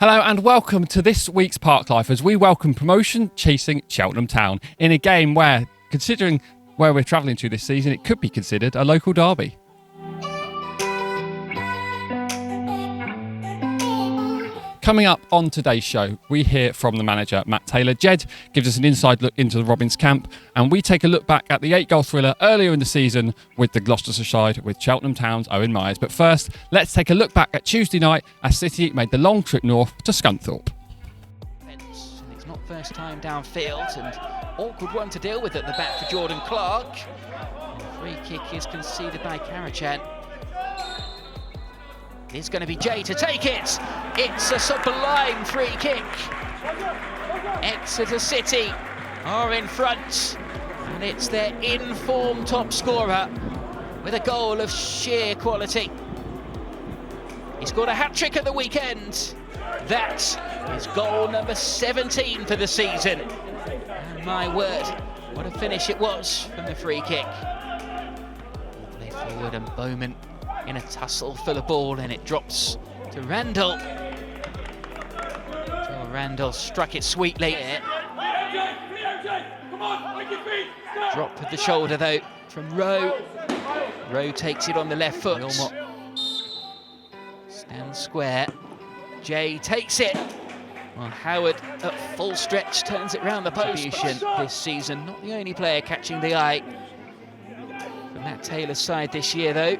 Hello and welcome to this week's Park Life as we welcome promotion-chasing Cheltenham Town in a game where, considering where we're travelling to this season, it could be considered a local derby. Coming up on today's show, we hear from the manager, Matt Taylor. Jed gives us an inside look into the Robins camp, and we take a look back at the 8-goal thriller earlier in the season with the Gloucestershire side with Cheltenham Town's Owen Maers. But first, let's take a look back at Tuesday night as City made the long trip north to Scunthorpe. It's not first time downfield, and awkward one to deal with at the back for Jordan Clark. The free kick is conceded by Karachan. It's going to be Jay to take it. It's a sublime free kick. Exeter City are in front, and it's their in-form top scorer with a goal of sheer quality. He scored a hat-trick at the weekend. That is goal number 17 for the season. And my word, what a finish it was from the free kick. Play forward and Bowman in a tussle for the ball, and it drops to Randall. Joe Randall struck it sweetly. Drop with the shoulder though from Rowe. Rowe takes it on the left foot. Wilmot stands square. Jay takes it. Well, Howard at full stretch turns it round the post. This season, not the only player catching the eye from Matt Taylor's side this year though.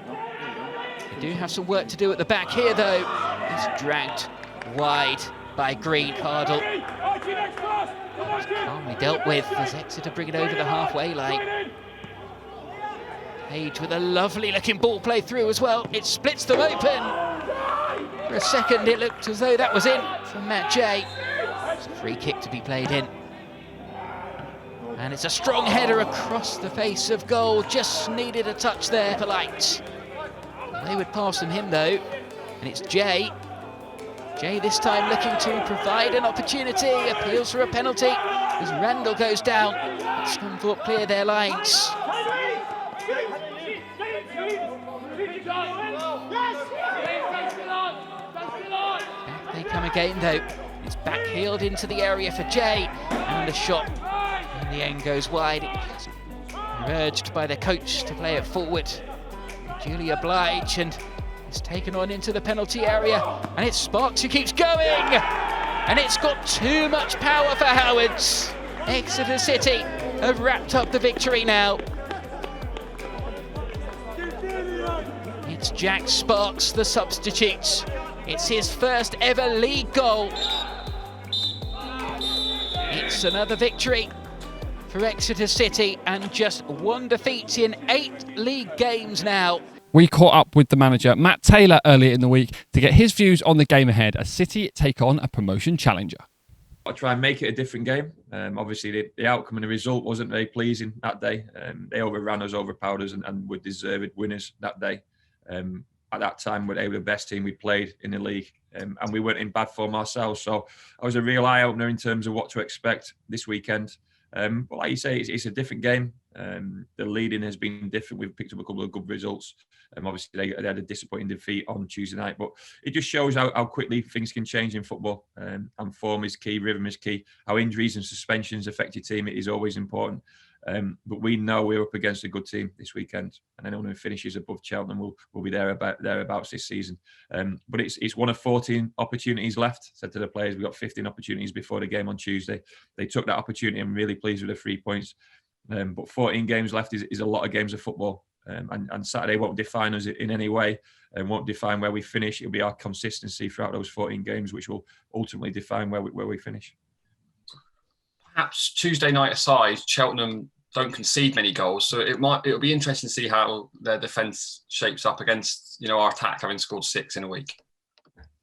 They do have some work to do at the back here though. It's dragged wide by Green. Cardle calmly dealt with as Exeter bring it over the halfway line. Page with a lovely looking ball play through as well. It splits them open. For a second it looked as though that was in from Matt Jay. It's a free kick to be played in. And it's a strong header across the face of goal. Just needed a touch there for Light. They would pass from him though, and it's Jay. Jay this time looking to provide an opportunity, appeals for a penalty as Randall goes down. Scunthorpe clear their lines. Back they come again though. It's back-heeled into the area for Jay, and the shot in the end goes wide. It's urged by the coach to play it forward. Julia Blige, and it's taken on into the penalty area, and it's Sparks who keeps going, and it's got too much power for Howards. Exeter City have wrapped up the victory now. It's Jack Sparks, the substitute. It's his first ever league goal. It's another victory for Exeter City, and just one defeat in 8 league games now. We caught up with the manager, Matt Taylor, earlier in the week to get his views on the game ahead as City take on a promotion challenger. I'll try and make it a different game. Obviously, the outcome and the result wasn't very pleasing that day. They overran us, overpowered us, and were deserved winners that day. At that time, they were the best team we played in the league, and we weren't in bad form ourselves. So it was a real eye-opener in terms of what to expect this weekend. But like you say, it's a different game. The leading has been different. We've picked up a couple of good results. Obviously, they had a disappointing defeat on Tuesday night, but it just shows how quickly things can change in football. And form is key, rhythm is key. How injuries and suspensions affect your team, it is always important. But we know we're up against a good team this weekend, and anyone who finishes above Cheltenham will be thereabouts this season. But it's one of 14 opportunities left. Said to the players, we've got 15 opportunities before the game on Tuesday. They took that opportunity. I'm really pleased with the 3 points. But 14 games left is a lot of games of football. And Saturday won't define us in any way and won't define where we finish. It'll be our consistency throughout those 14 games which will ultimately define where we finish. Perhaps Tuesday night aside, Cheltenham don't concede many goals, so it'll be interesting to see how their defence shapes up against our attack, having scored 6 in a week.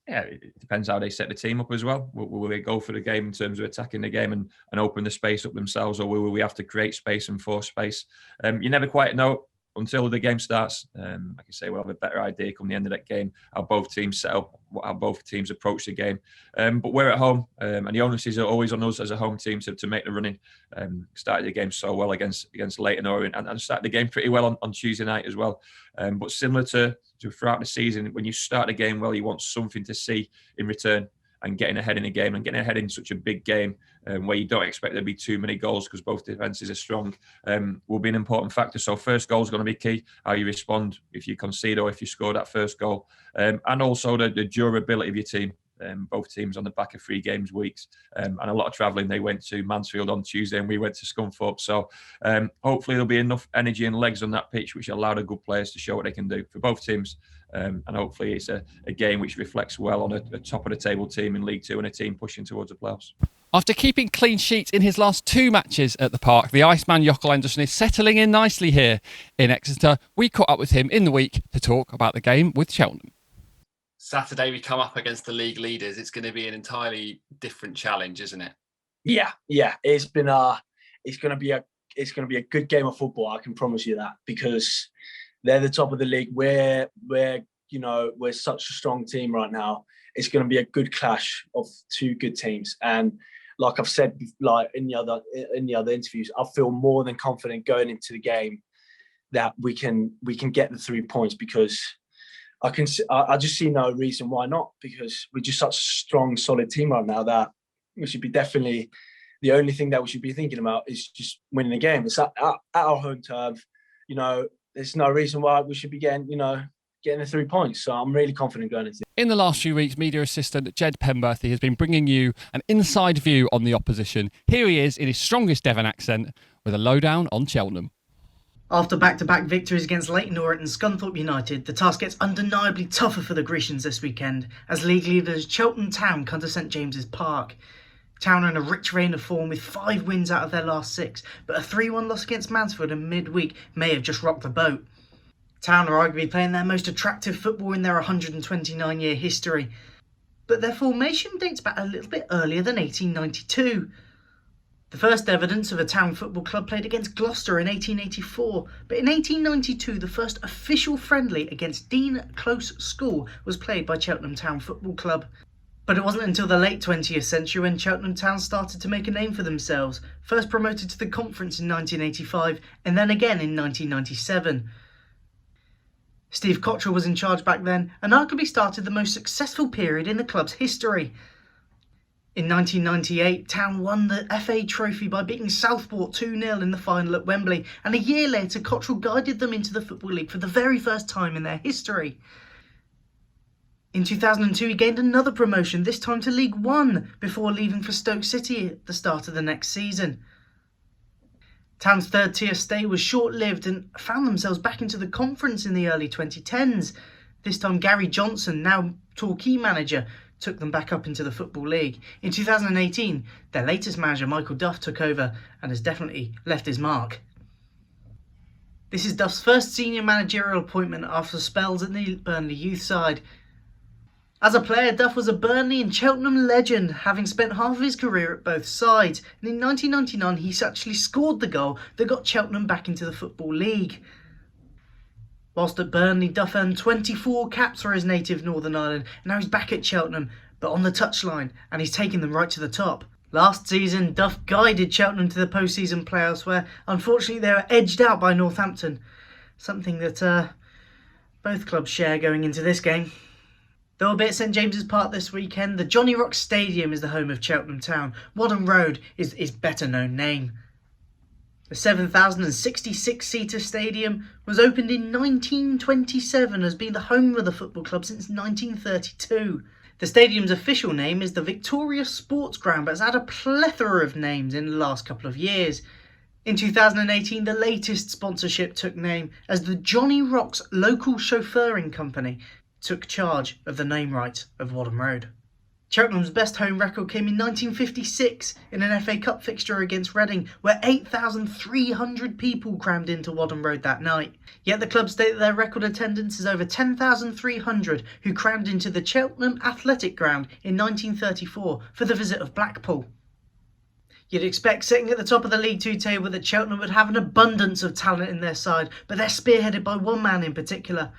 Yeah, it depends how they set the team up as well. Will they go for the game in terms of attacking the game and open the space up themselves, or will we have to create space and force space? You never quite know until the game starts. Like I say, we'll have a better idea come the end of that game, how both teams set up, how both teams approach the game. But we're at home, and the onus is always on us as a home team to make the running. Started the game so well against Leyton Orient, and started the game pretty well on Tuesday night as well. But similar to throughout the season, when you start the game well, you want something to see in return. and getting ahead in a game, and getting ahead in such a big game where you don't expect there to be too many goals because both defences are strong, will be an important factor. So first goal is going to be key, how you respond if you concede or if you score that first goal, and also the durability of your team. Both teams on the back of 3 games weeks, and a lot of travelling. They went to Mansfield on Tuesday and we went to Scunthorpe. So hopefully there'll be enough energy and legs on that pitch which allow the good players to show what they can do for both teams. And hopefully it's a game which reflects well on a top of the table team in League Two and a team pushing towards the playoffs. After keeping clean sheets in his last 2 matches at the park, the Iceman Jökull Andrésson is settling in nicely here in Exeter. We caught up with him in the week to talk about the game with Cheltenham. Saturday we come up against the league leaders. It's going to be an entirely different challenge, isn't it? Yeah. It's going to be a good game of football. I can promise you that, because they're the top of the league. We're such a strong team right now. It's going to be a good clash of 2 good teams. And like I've said, like in the other interviews, I feel more than confident going into the game that we can get the 3 points, because I just see no reason why not, because we're just such a strong, solid team right now that we should be definitely, the only thing that we should be thinking about is just winning the game. It's at our home turf. There's no reason why we should be getting the 3 points. So I'm really confident going into it. In the last few weeks, media assistant Jed Penberthy has been bringing you an inside view on the opposition. Here he is in his strongest Devon accent with a lowdown on Cheltenham. After back-to-back victories against Leyton Orient and Scunthorpe United, the task gets undeniably tougher for the Grecians this weekend as league leaders Cheltenham Town come to St James's Park. Town are in a rich reign of form with 5 wins out of their last 6, but a 3-1 loss against Mansfield in midweek may have just rocked the boat. Town are arguably playing their most attractive football in their 129-year history, but their formation dates back a little bit earlier than 1892. The first evidence of a town football club played against Gloucester in 1884, but in 1892 the first official friendly against Dean Close School was played by Cheltenham Town Football Club. But it wasn't until the late 20th century when Cheltenham Town started to make a name for themselves, first promoted to the conference in 1985 and then again in 1997. Steve Cottrell was in charge back then and arguably started the most successful period in the club's history. In 1998, Town won the FA Trophy by beating Southport 2-0 in the final at Wembley, and a year later Cottrell guided them into the Football League for the very first time in their history. In 2002 he gained another promotion, this time to League One, before leaving for Stoke City at the start of the next season. Town's third-tier stay was short-lived and found themselves back into the conference in the early 2010s. This time Gary Johnson, now Torquay manager, took them back up into the Football League. In 2018, their latest manager, Michael Duff, took over and has definitely left his mark. This is Duff's first senior managerial appointment after spells at the Burnley youth side. As a player, Duff was a Burnley and Cheltenham legend, having spent half of his career at both sides. And in 1999, he actually scored the goal that got Cheltenham back into the Football League. Whilst at Burnley, Duff earned 24 caps for his native Northern Ireland, and now he's back at Cheltenham, but on the touchline, and he's taking them right to the top. Last season, Duff guided Cheltenham to the post-season playoffs, where unfortunately they were edged out by Northampton, something that both clubs share going into this game. They'll be at St James's Park this weekend. The Johnny Rock Stadium is the home of Cheltenham Town. Whaddon Road is its better-known name. The 7,066-seater stadium was opened in 1927 as being the home of the football club since 1932. The stadium's official name is the Victoria Sports Ground, but it's had a plethora of names in the last couple of years. In 2018, the latest sponsorship took name as the Johnny Rock's local chauffeuring company took charge of the name rights of Whaddon Road. Cheltenham's best home record came in 1956 in an FA Cup fixture against Reading, where 8,300 people crammed into Whaddon Road that night. Yet the club state that their record attendance is over 10,300 who crammed into the Cheltenham Athletic Ground in 1934 for the visit of Blackpool. You'd expect, sitting at the top of the League Two table, that Cheltenham would have an abundance of talent in their side, but they're spearheaded by one man in particular.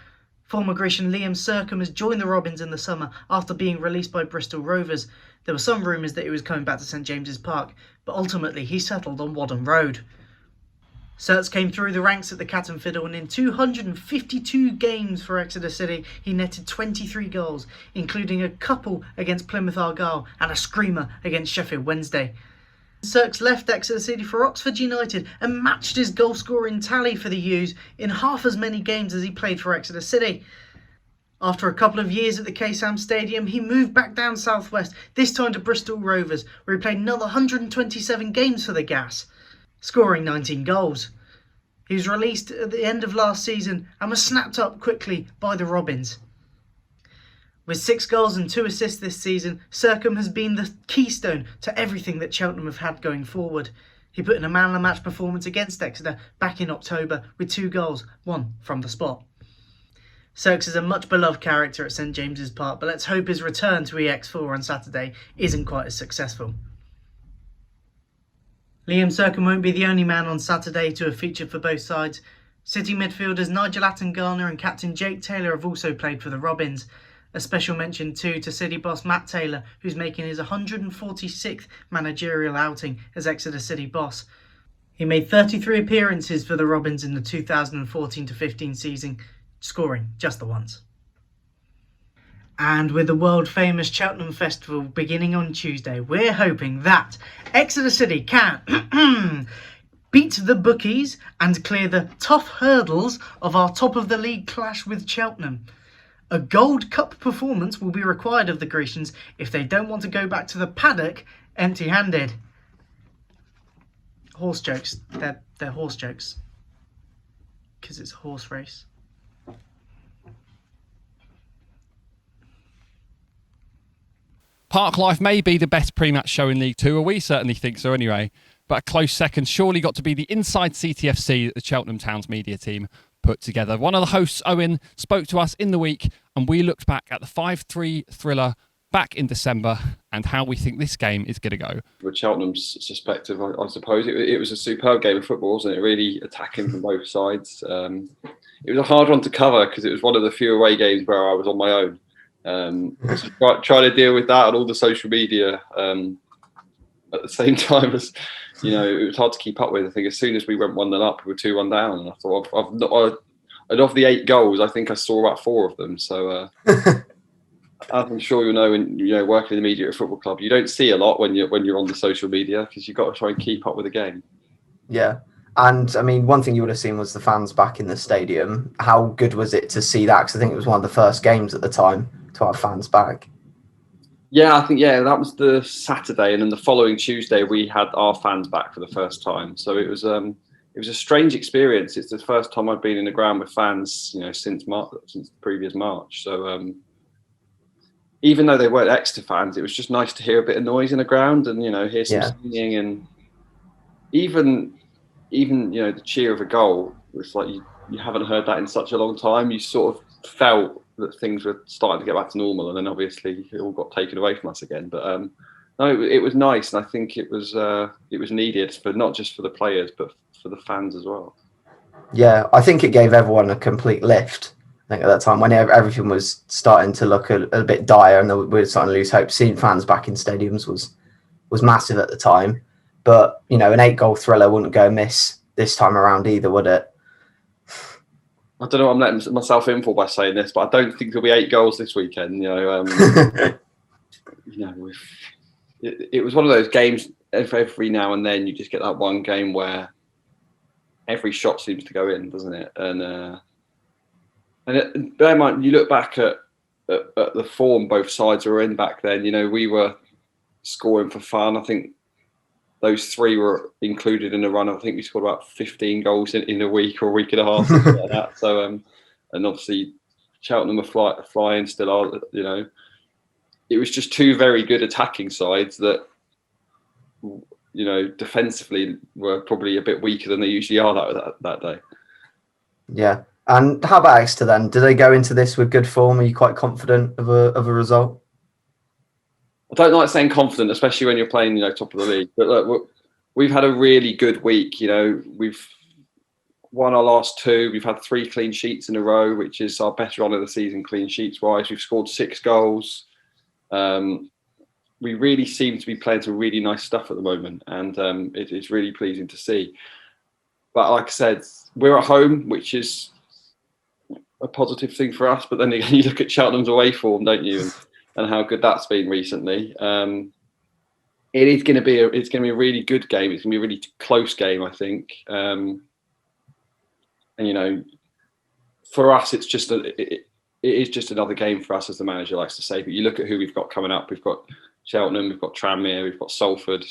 Former Grecian Liam Sercombe has joined the Robins in the summer after being released by Bristol Rovers. There were some rumours that he was coming back to St James's Park, but ultimately he settled on Whaddon Road. Serts came through the ranks at the Cat and Fiddle, and in 252 games for Exeter City, he netted 23 goals, including a couple against Plymouth Argyle and a screamer against Sheffield Wednesday. Serts left Exeter City for Oxford United and matched his goal scoring tally for the U's in half as many games as he played for Exeter City. After a couple of years at the KSAM Stadium, he moved back down southwest, this time to Bristol Rovers, where he played another 127 games for the Gas, scoring 19 goals. He was released at the end of last season and was snapped up quickly by the Robins. With 6 goals and 2 assists this season, Sercombe has been the keystone to everything that Cheltenham have had going forward. He put in a man-of-the-match performance against Exeter back in October with 2 goals, 1 from the spot. Serks is a much beloved character at St James's Park, but let's hope his return to EX4 on Saturday isn't quite as successful. Liam Sercombe won't be the only man on Saturday to have featured for both sides. City midfielders Nigel Attengarner and captain Jake Taylor have also played for the Robins. A special mention too to City boss Matt Taylor, who's making his 146th managerial outing as Exeter City boss. He made 33 appearances for the Robins in the 2014-15 season, scoring just the once. And with the world-famous Cheltenham Festival beginning on Tuesday, we're hoping that Exeter City can beat the bookies and clear the tough hurdles of our top-of-the-league clash with Cheltenham. A Gold Cup performance will be required of the Grecians if they don't want to go back to the paddock empty-handed. Horse jokes. They're horse jokes. Because it's a horse race. Park Life may be the best pre-match show in League Two, or we certainly think so anyway, but a close second surely got to be the Inside CTFC that the Cheltenham Town's media team put together. One of the hosts, Owen, spoke to us in the week and we looked back at the 5-3 thriller back in December and how we think this game is going to go. With Cheltenham's perspective, I suppose it was a superb game of football, wasn't it? Really attacking from both sides. It was a hard one to cover because it was one of the few away games where I was on my own. So trying to deal with that and all the social media at the same time as, you know, it was hard to keep up with. I think as soon as we went 1-0 up, we were 2-1 down, and I thought and of the 8 goals, I think I saw about 4 of them. So as I'm sure you know, when working in the media at a football club, you don't see a lot when you're on the social media because you've got to try and keep up with the game. Yeah. And I mean, one thing you would have seen was the fans back in the stadium. How good was it to see that? Because I think it was one of the first games at the time to have fans back. Yeah, I think that was the Saturday, and then the following Tuesday we had our fans back for the first time. So it was a strange experience. It's the first time I've been in the ground with fans, since the previous March. So even though they weren't Exeter fans, it was just nice to hear a bit of noise in the ground and hear some singing, and even the cheer of a goal. It's like you haven't heard that in such a long time. You sort of felt that things were starting to get back to normal, and then obviously it all got taken away from us again. But no, it was nice, and I think it was needed for not just for the players but for the fans as well. Yeah, I think it gave everyone a complete lift. I think at that time when everything was starting to look a bit dire and we were starting to lose hope, seeing fans back in stadiums was massive at the time. But an 8-goal thriller wouldn't go amiss this time around either, would it? I don't know what I'm letting myself in for by saying this, but I don't think there'll be 8 goals this weekend. It was one of those games. Every now and then, you just get that one game where every shot seems to go in, doesn't it? And bear in mind, you look back at the form both sides were in back then. We were scoring for fun. I think those 3 were included in the run. I think we scored about 15 goals in a week or a week and a half, something like that. So, and obviously Cheltenham are flying still are. It was just 2 very good attacking sides that, defensively were probably a bit weaker than they usually are that day. Yeah. And how about Exeter then? Do they go into this with good form? Are you quite confident of a result? I don't like saying confident, especially when you're playing, top of the league. But look, we've had a really good week. We've won our last 2. We've had 3 clean sheets in a row, which is our better run of the season, clean sheets wise. We've scored 6 goals. We really seem to be playing some really nice stuff at the moment, and it's really pleasing to see. But like I said, we're at home, which is a positive thing for us. But then again, you look at Cheltenham's away form, don't you, and how good that's been recently. It's going to be a really good game. It's going to be a really close game, I think. And for us, it is just another game for us, as the manager likes to say. But you look at who we've got coming up. We've got Cheltenham, we've got Tranmere, we've got Salford.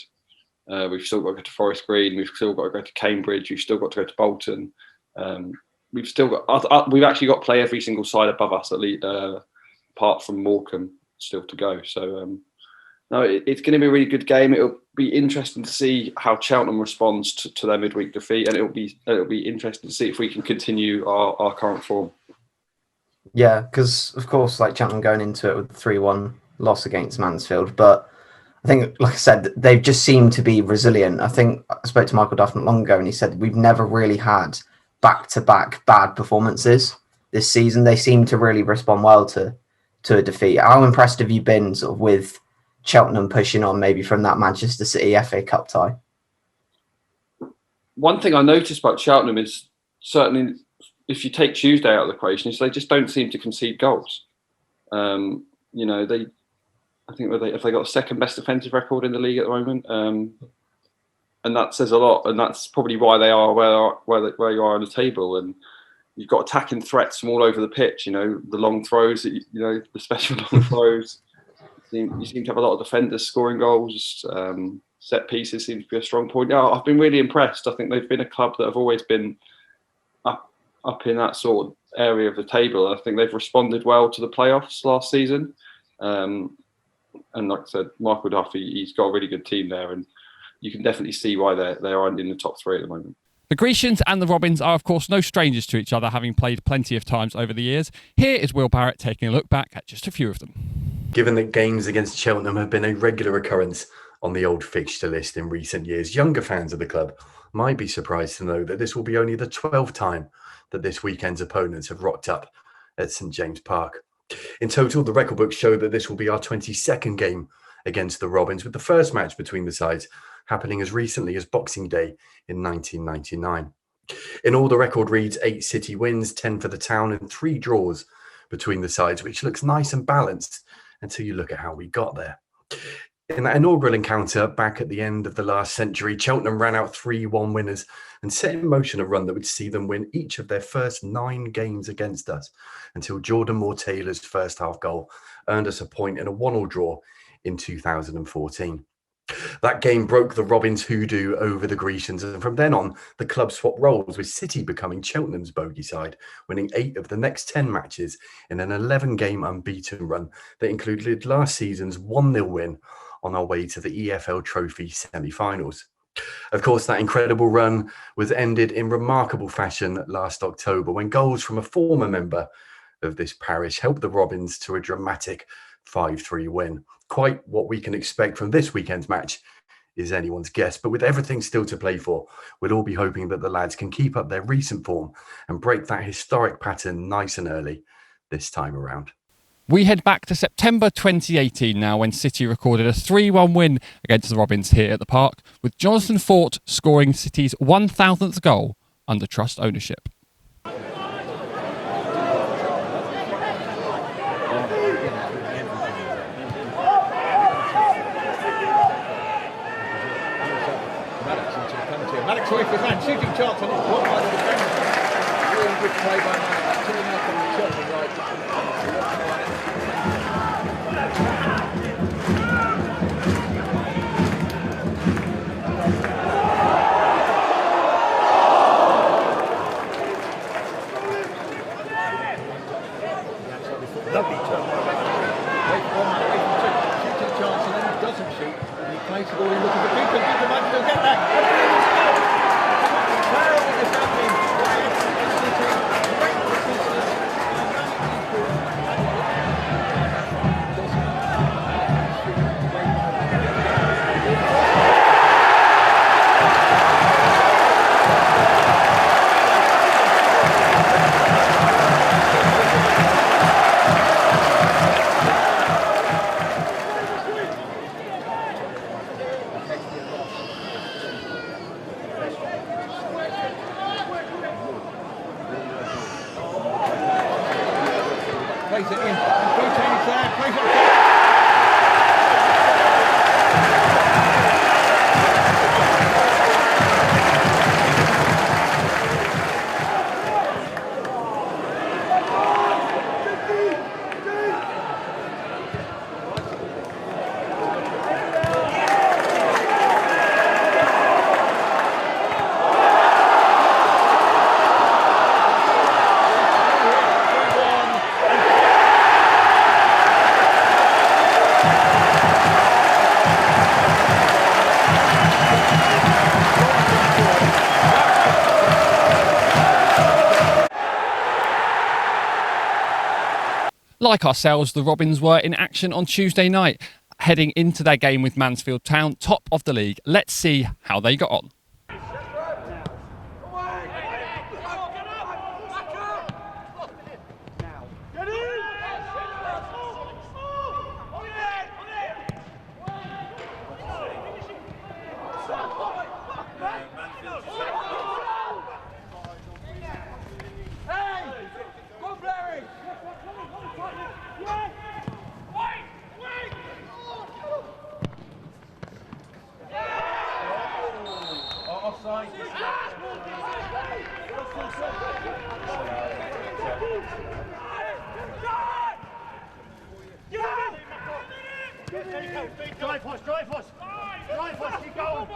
We've still got to go to Forest Green. We've still got to go to Cambridge. We've still got to go to Bolton. We've actually got to play every single side above us, at least, apart from Morecambe, still to go. So no, it's going to be a really good game. It'll be interesting to see how Cheltenham responds to their midweek defeat, and it'll be interesting to see if we can continue our current form. Yeah, because of course, like Cheltenham going into it with a 3-1 loss against Mansfield, but I think, like I said, they've just seemed to be resilient. I think I spoke to Michael Duff not long ago, and he said we've never really had back-to-back bad performances this season. They seem to really respond well to a defeat. How impressed have you been sort of with Cheltenham pushing on maybe from that Manchester City FA Cup tie? One thing I noticed about Cheltenham is, certainly if you take Tuesday out of the equation, is they just don't seem to concede goals. I think they got a second best defensive record in the league at the moment, and that says a lot. And that's probably why they are where you are on the table. And you've got attacking threats from all over the pitch. The long throws, the special long throws. You seem to have a lot of defenders scoring goals. Set pieces seem to be a strong point. Yeah, I've been really impressed. I think they've been a club that have always been up in that sort of area of the table. I think they've responded well to the playoffs last season. And like I said, Michael Duffy, he's got a really good team there, and you can definitely see why they are in the top three at the moment. The Grecians and the Robins are, of course, no strangers to each other, having played plenty of times over the years. Here is Will Barrett taking a look back at just a few of them. Given that games against Cheltenham have been a regular occurrence on the old fixture list in recent years, younger fans of the club might be surprised to know that this will be only the 12th time that this weekend's opponents have rocked up at St James Park. In total, the record books show that this will be our 22nd game against the Robins, with the first match between the sides happening as recently as Boxing Day in 1999. In all, the record reads 8 City wins, 10 for the Town, and 3 draws between the sides, which looks nice and balanced until you look at how we got there. In that inaugural encounter back at the end of the last century, Cheltenham ran out 3-1 winners and set in motion a run that would see them win each of their first 9 games against us, until Jordan Moore-Taylor's first half goal earned us a point in a 1-1 draw in 2014. That game broke the Robins' hoodoo over the Grecians, and from then on, the club swapped roles, with City becoming Cheltenham's bogey side, winning 8 of the next 10 matches in an 11-game unbeaten run that included last season's 1-0 win on our way to the EFL Trophy semi-finals. Of course, that incredible run was ended in remarkable fashion last October, when goals from a former member of this parish helped the Robins to a dramatic 5-3 win. Quite what we can expect from this weekend's match is anyone's guess, but with everything still to play for, we'll all be hoping that the lads can keep up their recent form and break that historic pattern nice and early this time around. We head back to September 2018 now, when City recorded a 3-1 win against the Robins here at the Park, with Jonathan Fort scoring City's 1,000th goal under Trust ownership. Maddox away for his man, shooting chance on his block by the defender. Really good play by Maddox, turning up on the Cheltenham right. Lovely turn. Wait for one, away from two. Shooting chance, and then he doesn't shoot. And he plays the ball in, looking for Beacon. Beacon might still get that. Terrible defending. Great defending. like ourselves, the Robins were in action on Tuesday night, heading into their game with Mansfield Town, top of the league. Let's see how they got on. Drive us, keep going.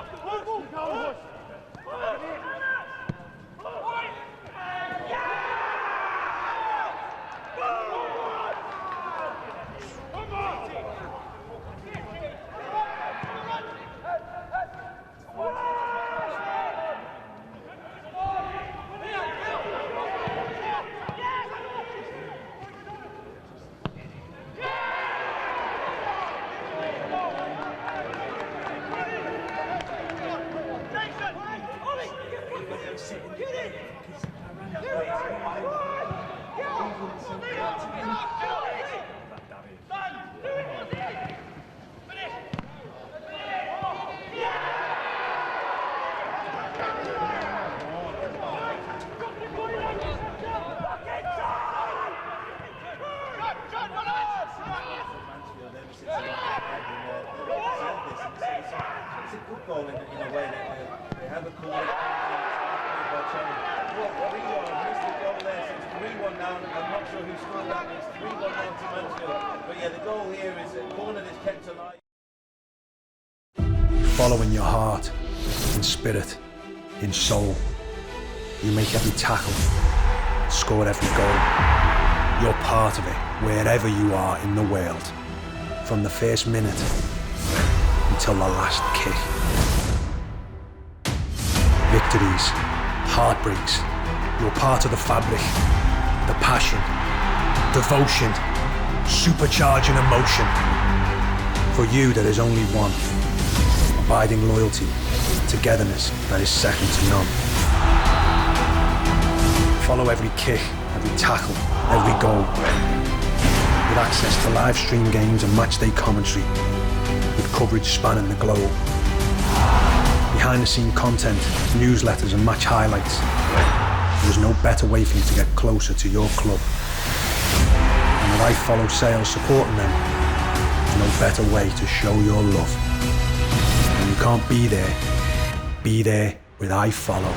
Follow in your heart, in spirit, in soul. You make every tackle, score every goal. You're part of it, wherever you are in the world. From the first minute until the last kick. Victories, heartbreaks, you're part of the fabric, the passion, devotion, supercharging emotion. For you, there is only one. Abiding loyalty, togetherness that is second to none. Follow every kick, every tackle, every goal. With access to live stream games and matchday commentary, with coverage spanning the globe. Behind the scene content, newsletters and match highlights. There is no better way for you to get closer to your club. And with iFollow sales supporting them, there's no better way to show your love. You can't be there with iFollow.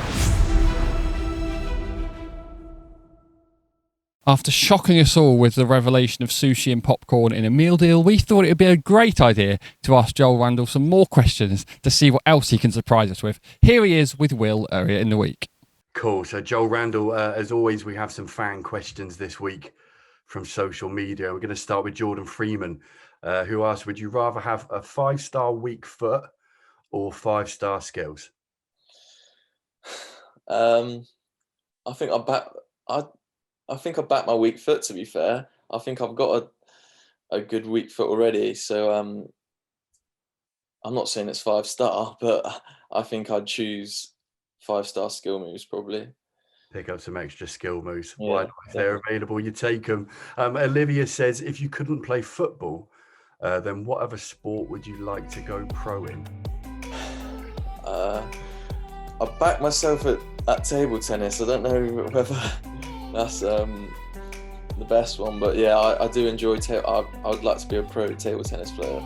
After shocking us all with the revelation of sushi and popcorn in a meal deal, we thought it would be a great idea to ask Joel Randall some more questions to see what else he can surprise us with. Here he is with Will earlier in the week. Cool. So Joel Randall, as always, we have some fan questions this week from social media. We're going to start with Jordan Freeman, who asked, would you rather have a 5-star weak foot or 5-star skills? I think I back my weak foot, to be fair. I think I've got a good weak foot already. So I'm not saying it's 5-star, but I think I'd choose 5-star skill moves probably. Pick up some extra skill moves. Yeah, Why not? If they're available, you take them. Olivia says, if you couldn't play football, then what other sport would you like to go pro in? I back myself at table tennis. I don't know whether that's the best one, but yeah, I do enjoy I would like to be a pro table tennis player.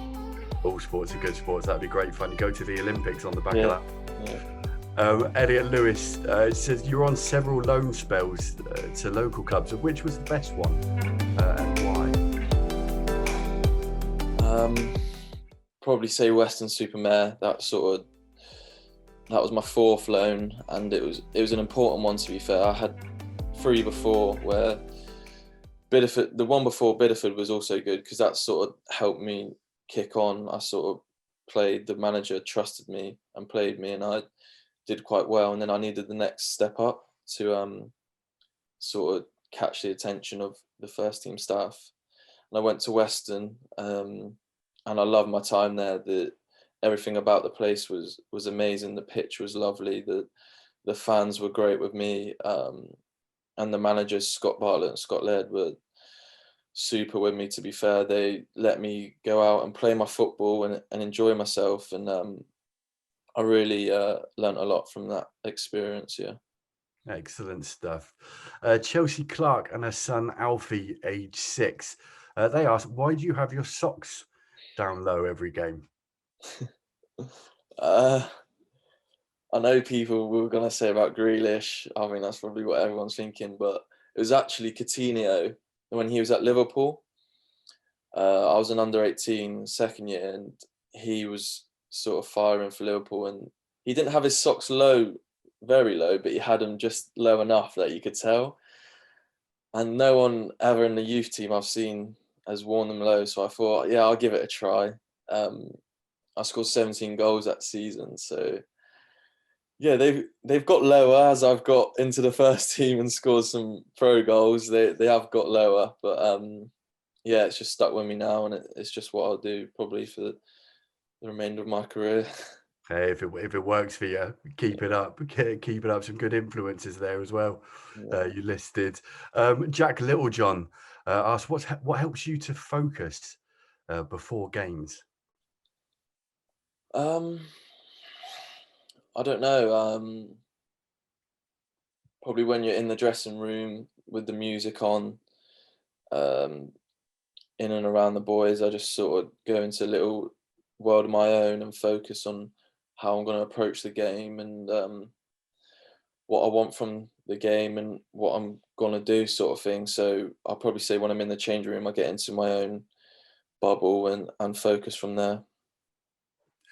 All sports are good sports. That'd be great fun. You go to the Olympics on the back of that. Yeah. Elliot Lewis says you're on several loan spells to local clubs. Which was the best one and why? Probably say Weston-super-Mare. That was my 4th loan, and it was an important one, to be fair. I had 3 before, where Bideford, the one before Bideford was also good because that sort of helped me kick on. I sort of played, the manager trusted me and played me, and I did quite well. And then I needed the next step up to sort of catch the attention of the first team staff. I went to Western, and I loved my time there. Everything about the place was amazing. The pitch was lovely. The fans were great with me, and the managers Scott Bartlett and Scott Laird were super with me. To be fair, they let me go out and play my football and enjoy myself, and I really learnt a lot from that experience. Yeah. Excellent stuff. Chelsea Clark and her son Alfie, age 6. They asked, why do you have your socks down low every game? I know people were going to say about Grealish. I mean, that's probably what everyone's thinking, but it was actually Coutinho when he was at Liverpool. I was an under-18 second year, and he was sort of firing for Liverpool, and he didn't have his socks low, very low, but he had them just low enough that you could tell. And no one ever in the youth team I've seen has worn them low, so I thought, yeah, I'll give it a try. I scored 17 goals that season, so yeah, they've got lower as I've got into the first team and scored some pro goals. They have got lower, but yeah, it's just stuck with me now, and it's just what I'll do probably for the remainder of my career. Hey, if it works for you, keep it up. Keep it up. Some good influences there as well. Yeah. You listed. Jack Littlejohn asked, what helps you to focus before games? I don't know. Probably when you're in the dressing room with the music on, in and around the boys, I just sort of go into a little world of my own and focus on how I'm going to approach the game and what I want from the game and what I'm going to do, sort of thing. So I'll probably say when I'm in the change room, I get into my own bubble and focus from there.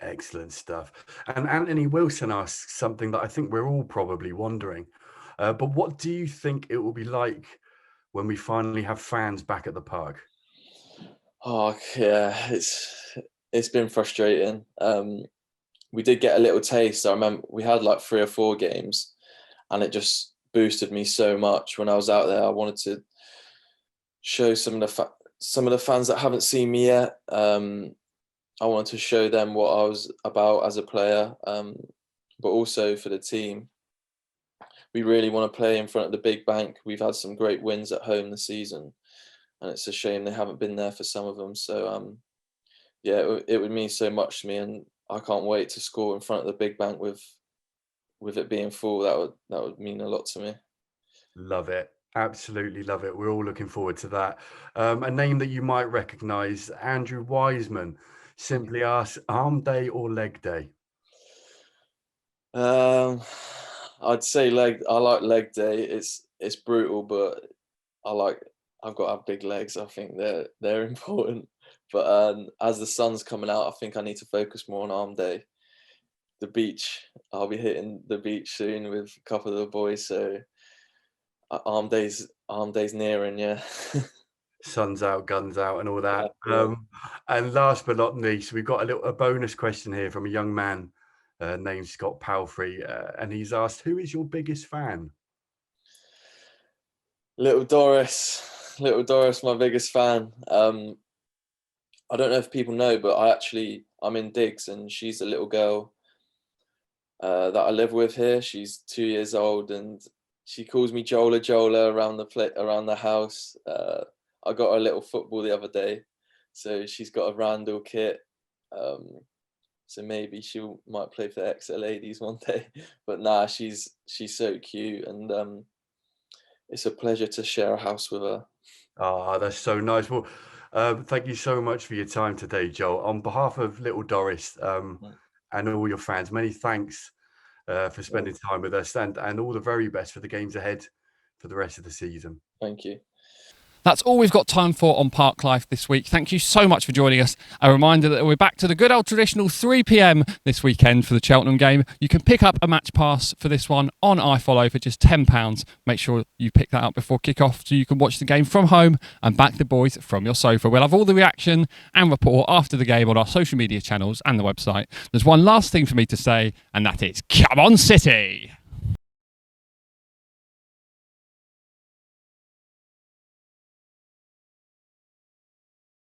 Excellent stuff. And Anthony Wilson asks something that I think we're all probably wondering. But what do you think it will be like when we finally have fans back at the park? Oh yeah, it's been frustrating. We did get a little taste. I remember we had like 3 or 4 games, and it just boosted me so much. When I was out there, I wanted to show some of the fans that haven't seen me yet. I wanted to show them what I was about as a player, but also for the team. We really want to play in front of the big bank. We've had some great wins at home this season, and it's a shame they haven't been there for some of them. So yeah, it would mean so much to me, and I can't wait to score in front of the big bank with it being full. That would mean a lot to me. Love it. Absolutely love it. We're all looking forward to that. A name that you might recognise, Andrew Wiseman, simply asks, arm day or leg day? I'd say leg. I like leg day. It's brutal, but I've got to have big legs. I think they're important. But as the sun's coming out, I think I need to focus more on arm day. The beach. I'll be hitting the beach soon with a couple of the boys. So arm days nearing. Yeah. Sun's out, guns out, and all that. Yeah. And last but not least, we've got a bonus question here from a young man named Scott Palfrey, and he's asked, "Who is your biggest fan?" Little Doris, my biggest fan. I don't know if people know, but I'm in Diggs, and she's a little girl that I live with here. She's 2 years old, and she calls me Jola around the house. I got her a little football the other day, so she's got a Randall kit. So maybe she might play for the Exeter ladies one day. But nah, she's so cute, and it's a pleasure to share a house with her. Oh, that's so nice. Well, thank you so much for your time today, Joel. On behalf of little Doris and all your fans, many thanks for spending time with us, and all the very best for the games ahead for the rest of the season. Thank you. That's all we've got time for on Park Life this week. Thank you so much for joining us. A reminder that we're back to the good old traditional 3 p.m. this weekend for the Cheltenham game. You can pick up a match pass for this one on iFollow for just £10. Make sure you pick that up before kick-off so you can watch the game from home and back the boys from your sofa. We'll have all the reaction and report after the game on our social media channels and the website. There's one last thing for me to say, and that is, come on, City!